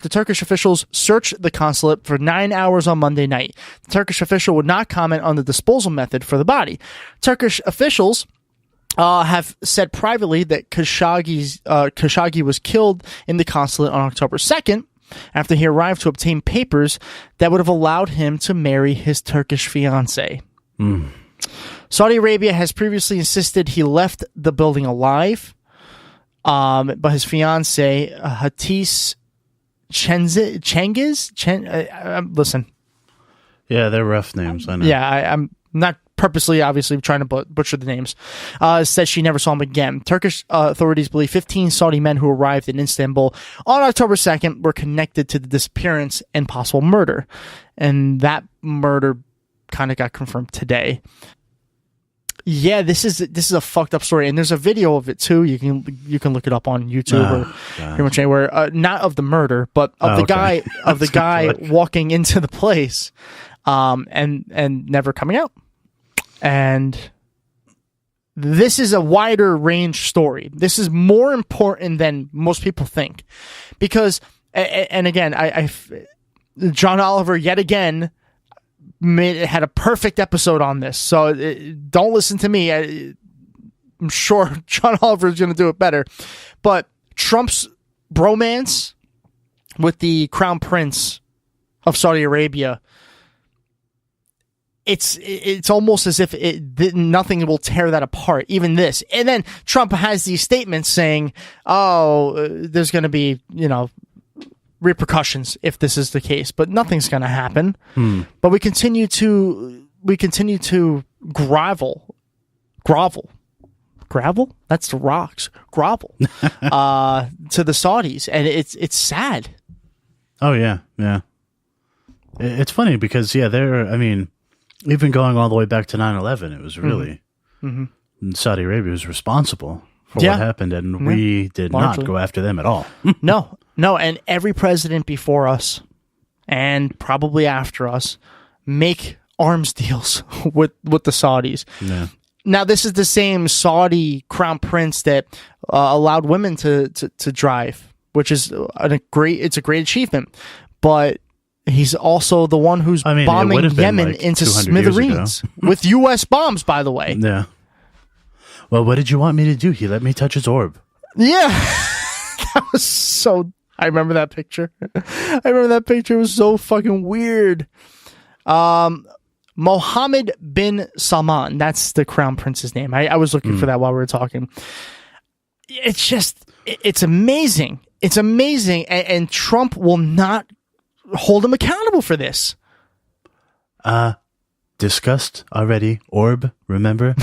the Turkish officials searched the consulate for 9 hours on Monday night. The Turkish official would not comment on the disposal method for the body. Turkish officials have said privately that Khashoggi was killed in the consulate on October 2nd after he arrived to obtain papers that would have allowed him to marry his Turkish fiancée. Saudi Arabia has previously insisted he left the building alive, but his fiancée, Hatice Cengiz, listen. Yeah, they're rough names, I know. Yeah, I'm not purposely, obviously, trying to butcher the names, said she never saw him again. Turkish authorities believe 15 Saudi men who arrived in Istanbul on October 2nd were connected to the disappearance and possible murder. And that murder kind of got confirmed today. Yeah, this is a fucked up story, and there's a video of it too. You can look it up on YouTube or pretty much anywhere. Not of the murder, but of the guy walking into the place, and never coming out. And this is a wider range story. This is more important than most people think, because, and again, John Oliver yet again had a perfect episode on this. So don't listen to me. I'm sure John Oliver is going to do it better. But Trump's bromance with the Crown Prince of Saudi Arabia, it's almost as if nothing will tear that apart, even this. And then Trump has these statements saying, there's going to be, repercussions if this is the case, but nothing's going to happen. But we continue to grovel. That's the rocks. Grovel to the Saudis, and it's sad. Oh yeah. It's funny because even going all the way back to 9/11, it was really Saudi Arabia was responsible for what happened, and we did not go after them at all. No, and every president before us, and probably after us, make arms deals with the Saudis. Yeah. Now, this is the same Saudi crown prince that allowed women to drive, which is a great achievement. But he's also the one who's bombing Yemen into smithereens with U.S. bombs, by the way. Yeah. Well, what did you want me to do? He let me touch his orb. Yeah. That was so... I remember that picture. It was so fucking weird. Mohammed bin Salman. That's the crown prince's name. I was looking for that while we were talking. It's just... It's amazing. It's amazing. And Trump will not hold him accountable for this. Discussed already. Orb, remember?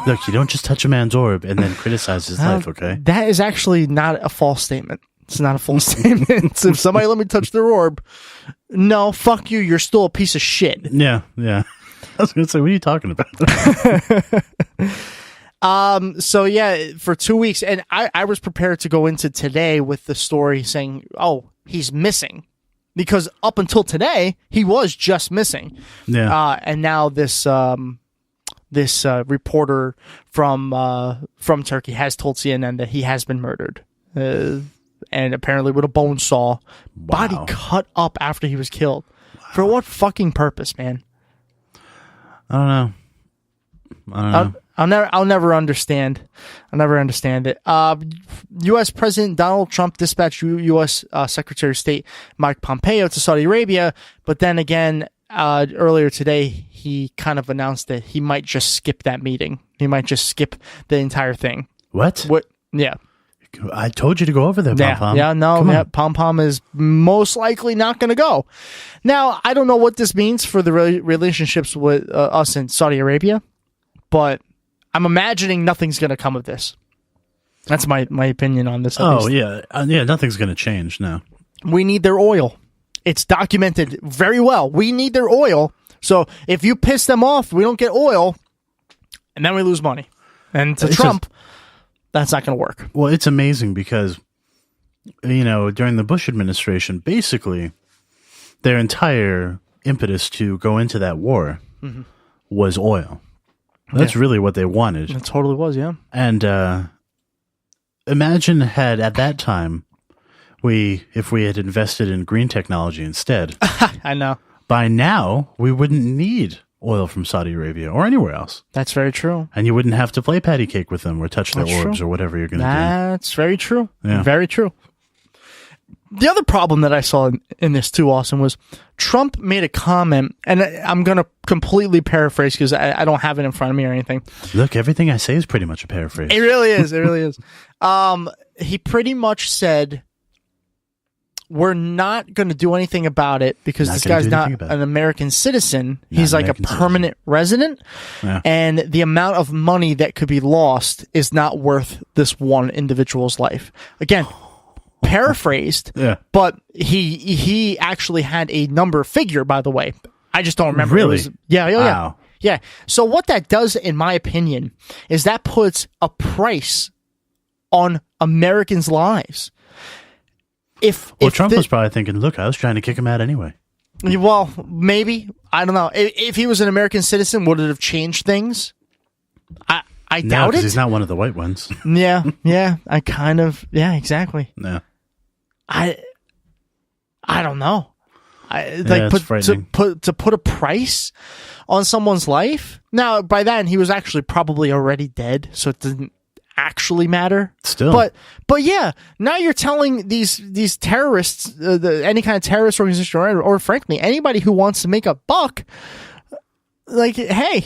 Look, you don't just touch a man's orb and then criticize his life, okay? That is actually not a false statement. It's not a false statement. If somebody let me touch their orb, no, fuck you. You're still a piece of shit. Yeah. I was going to say, what are you talking about? So yeah, for 2 weeks, and I was prepared to go into today with the story saying, he's missing. Because up until today, he was just missing. Yeah. And now this reporter from Turkey has told CNN that he has been murdered. And apparently with a bone saw. Wow. Body cut up after he was killed. Wow. For what fucking purpose, man? I don't know. I'll never understand. I'll never understand it. U.S. President Donald Trump dispatched U.S. Secretary of State Mike Pompeo to Saudi Arabia, but then again, earlier today, he kind of announced that he might just skip that meeting. He might just skip the entire thing. What? Yeah. I told you to go over there, Pom-Pom. Yeah, Pom-Pom is most likely not going to go. Now, I don't know what this means for the relationships with us in Saudi Arabia, but I'm imagining nothing's going to come of this. That's my opinion on this. Yeah, nothing's going to change now. We need their oil. It's documented very well. We need their oil. So if you piss them off, we don't get oil, and then we lose money. And to Trump... that's not going to work. Well, it's amazing because, during the Bush administration, basically, their entire impetus to go into that war was oil. That's really what they wanted. It totally was, yeah. And imagine at that time, if we had invested in green technology instead, I know. by now we wouldn't need oil from Saudi Arabia or anywhere else. That's very true. And you wouldn't have to play patty cake with them or touch their That's orbs true. or whatever you're going to do. That's very true. Yeah. Very true. The other problem that I saw in this too, Austin, was Trump made a comment, and I'm going to completely paraphrase because I don't have it in front of me or anything. Look, everything I say is pretty much a paraphrase. It really is. It really is. He pretty much said, we're not going to do anything about it because this guy's not an American citizen. He's like a permanent resident. Yeah. And the amount of money that could be lost is not worth this one individual's life. Again, paraphrased, but he actually had a number figure, by the way. I just don't remember. Really? Yeah. So what that does, in my opinion, is that puts a price on Americans' lives. If Trump was probably thinking, look, I was trying to kick him out anyway. Well, maybe. I don't know. If he was an American citizen, would it have changed things? I doubt it. He's not one of the white ones. Yeah. Exactly. Yeah. I don't know. To put a price on someone's life. Now, by then he was actually probably already dead, so it didn't actually matter. Still, but yeah, now you're telling these terrorists, any kind of terrorist organization, or frankly anybody who wants to make a buck, like, hey,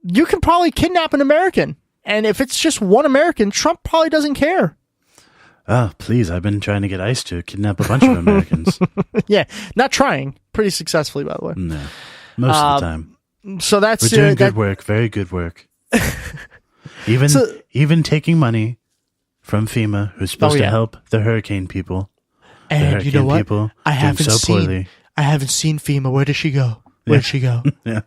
you can probably kidnap an American, and if it's just one American, Trump probably doesn't care. Oh, please, I've been trying to get ICE to kidnap a bunch of Americans. Yeah, not trying. Pretty successfully, by the way. No, most of the time. So that's we're doing good work, very good work. Even taking money from FEMA, who's supposed to help the hurricane people. And you know what? I haven't seen FEMA. Where did she go? Where did she go? Yeah.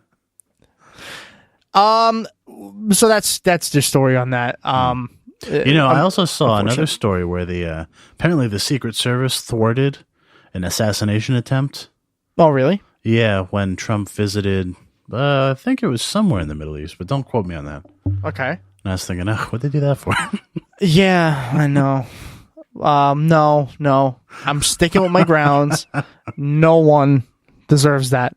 So that's the story on that. I also saw another story where apparently the Secret Service thwarted an assassination attempt. Oh, really? Yeah, when Trump visited, I think it was somewhere in the Middle East, but don't quote me on that. Okay. And I was thinking, what'd they do that for? Yeah, I know. No. I'm sticking with my grounds. No one deserves that.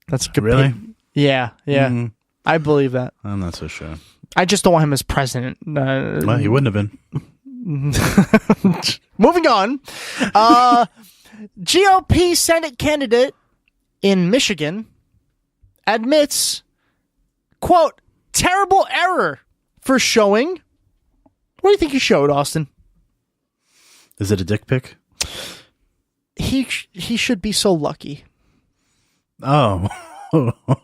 That's good. Really? Yeah. Mm-hmm. I believe that. I'm not so sure. I just don't want him as president. Well, he wouldn't have been. Moving on. GOP Senate candidate in Michigan admits, quote, terrible error for showing. What do you think he showed, Austin? Is it a dick pic? He should be so lucky. Oh,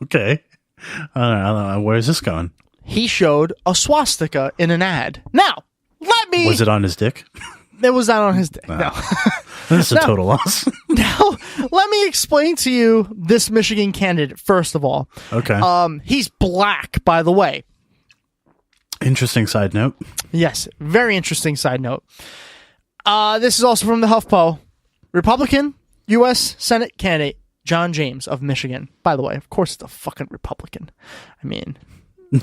okay. I don't know. Where is this going? He showed a swastika in an ad. Now, Was it on his dick? It was not on his dick. No. That's a total loss. Now, let me explain to you this Michigan candidate, first of all. Okay. He's black, by the way. Interesting side note. Yes, very interesting side note. This is also from the HuffPo. Republican U.S. Senate candidate John James of Michigan. By the way, of course it's a fucking Republican. I mean...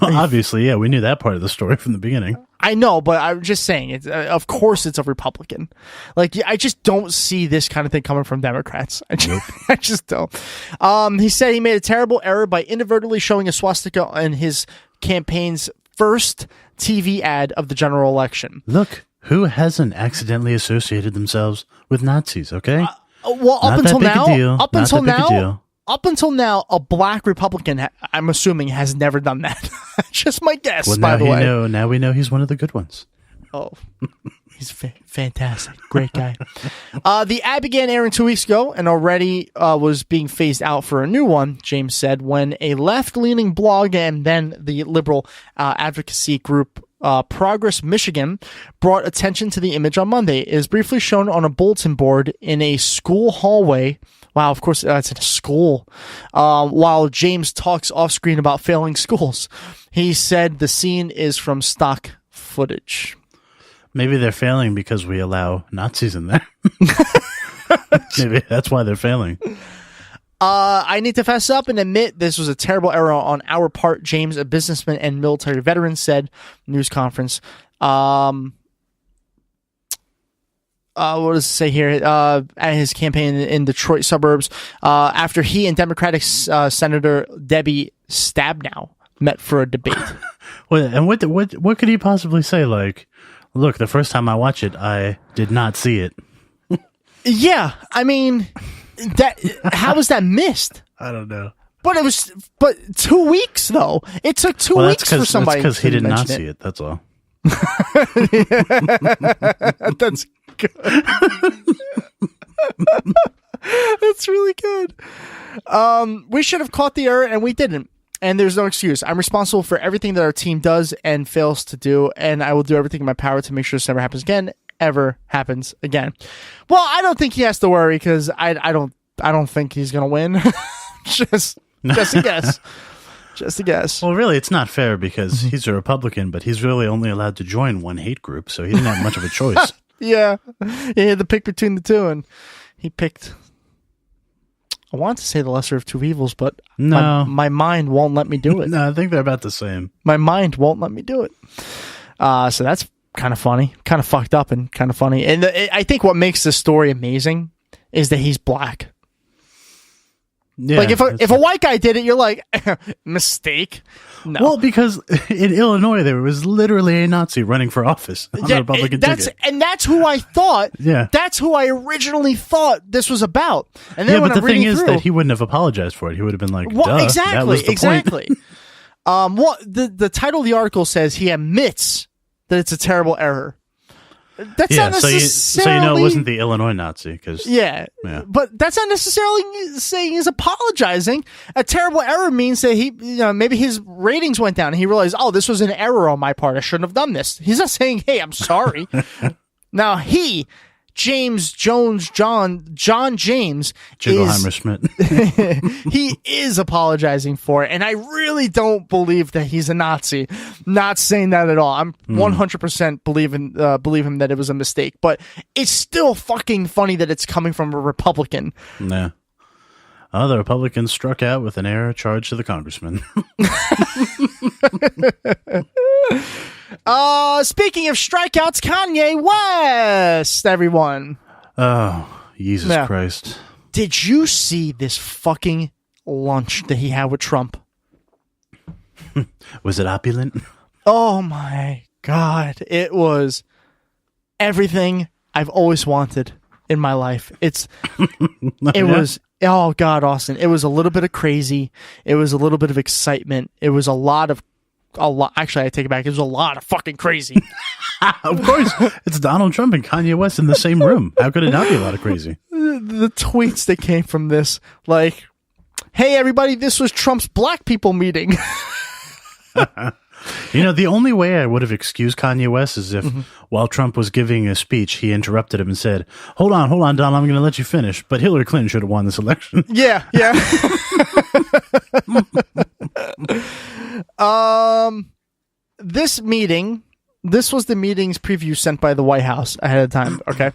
Obviously, yeah, we knew that part of the story from the beginning. I know, but I'm just saying, it's of course it's a Republican. Like, I just don't see this kind of thing coming from Democrats. I just don't. He said he made a terrible error by inadvertently showing a swastika in his campaign's first TV ad of the general election. Look, who hasn't accidentally associated themselves with Nazis, okay? Up until now, a black Republican, I'm assuming, has never done that. Just my guess, well, by the way. Now we know he's one of the good ones. Oh, he's fantastic. Great guy. The ad began airing 2 weeks ago and already was being phased out for a new one, James said, when a left-leaning blog and then the liberal advocacy group Progress Michigan brought attention to the image on Monday. It is briefly shown on a bulletin board in a school hallway. Wow, of course, it's in a school. While James talks off screen about failing schools, he said the scene is from stock footage. Maybe they're failing because we allow Nazis in there. Maybe that's why they're failing. I need to fess up and admit this was a terrible error on our part, James, a businessman and military veteran, said news conference. what does it say here? At his campaign in Detroit suburbs, after he and Democratic Senator Debbie Stabenow met for a debate. Well, and what could he possibly say? Like, look, the first time I watched it, I did not see it. Yeah, I mean, how was that missed? I don't know. But 2 weeks though. It took 2 weeks for somebody. That's because he did not see it. That's all. That's good. That's really good. We should have caught the error and we didn't. And there's no excuse. I'm responsible for everything that our team does and fails to do, and I will do everything in my power to make sure this never happens again. Ever happens again. Well, I don't think he has to worry because I don't think he's gonna win. just a guess. Just a guess. Well, really, it's not fair because he's a Republican, but he's really only allowed to join one hate group, so he didn't have much of a choice. Yeah, he had to pick between the two, and he picked. I want to say the lesser of two evils, but no, my mind won't let me do it. No, I think they're about the same. My mind won't let me do it. So that's kind of funny, kind of fucked up, and kind of funny. And I think what makes this story amazing is that he's black. Yeah, like if a white guy did it, you're like, mistake. No. Well, because in Illinois there was literally a Nazi running for office on the Republican ticket, and that's who I thought. Yeah, that's who I originally thought this was about. And then but the thing is that he wouldn't have apologized for it. He would have been like, well, duh, exactly, that was the exactly. What the title of the article says, he admits that it's a terrible error. That's not necessarily... so you know it wasn't the Illinois Nazi. Yeah, but that's not necessarily saying he's apologizing. A terrible error means that maybe his ratings went down and he realized, oh, this was an error on my part. I shouldn't have done this. He's not saying, hey, I'm sorry. Now, John James Jingleheimer Schmidt. He is apologizing for it, and I really don't believe that he's a Nazi. Not saying that at all. I'm 100% believe him that it was a mistake, but it's still fucking funny that it's coming from a Republican. Yeah. Oh, the Republicans struck out with an error charged to the congressman. Speaking of strikeouts, Kanye West, everyone. Oh, Jesus Christ. Did you see this fucking lunch that he had with Trump? Was it opulent? Oh my God. It was everything I've always wanted in my life. It was, oh God, Austin. It was a little bit of crazy. It was a little bit of excitement. It was a lot. Actually, I take it back. It was a lot of fucking crazy. Of course. It's Donald Trump and Kanye West in the same room. How could it not be a lot of crazy? The tweets that came from this, like, hey, everybody, this was Trump's black people meeting. The only way I would have excused Kanye West is if, while Trump was giving a speech, he interrupted him and said, hold on, Donald, I'm going to let you finish. But Hillary Clinton should have won this election. Yeah. This was the meeting's preview sent by the White House ahead of time. Okay.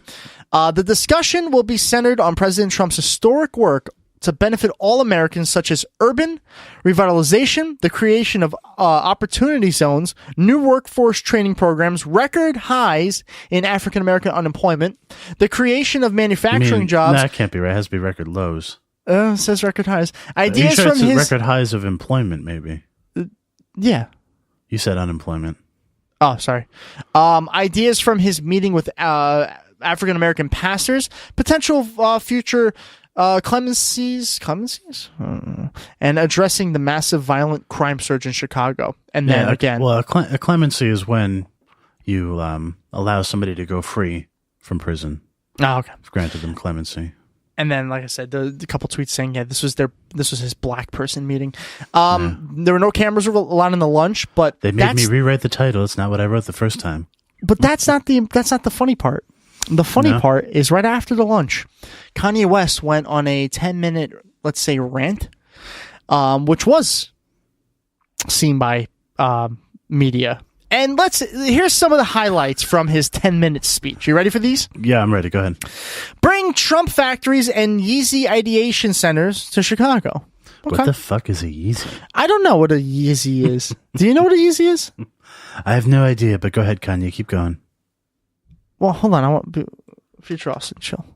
The discussion will be centered on President Trump's historic work to benefit all Americans, such as urban revitalization, the creation of opportunity zones, new workforce training programs, record highs in African American unemployment, the creation of manufacturing jobs. That can't be right. It has to be record lows. It says record highs. Ideas from his record highs of employment, maybe. Yeah. You said unemployment. Oh, sorry. Ideas from his meeting with African American pastors, potential future clemencies, and addressing the massive violent crime surge in Chicago. And then again, well, a clemency is when you allow somebody to go free from prison. Oh, okay. Granted them clemency. And then, like I said, the couple tweets saying, yeah, this was his black person meeting. There were no cameras allowed in the lunch, but they made me rewrite the title. It's not what I wrote the first time. But that's not the funny part. The funny part is right after the lunch, Kanye West went on a 10-minute, let's say, rant, which was seen by media. And here's some of the highlights from his 10-minute speech. You ready for these? Yeah, I'm ready. Go ahead. Bring Trump factories and Yeezy ideation centers to Chicago. Okay. What the fuck is a Yeezy? I don't know what a Yeezy is. Do you know what a Yeezy is? I have no idea, but go ahead, Kanye. Keep going. Well, hold on. I want Future Austin, chill.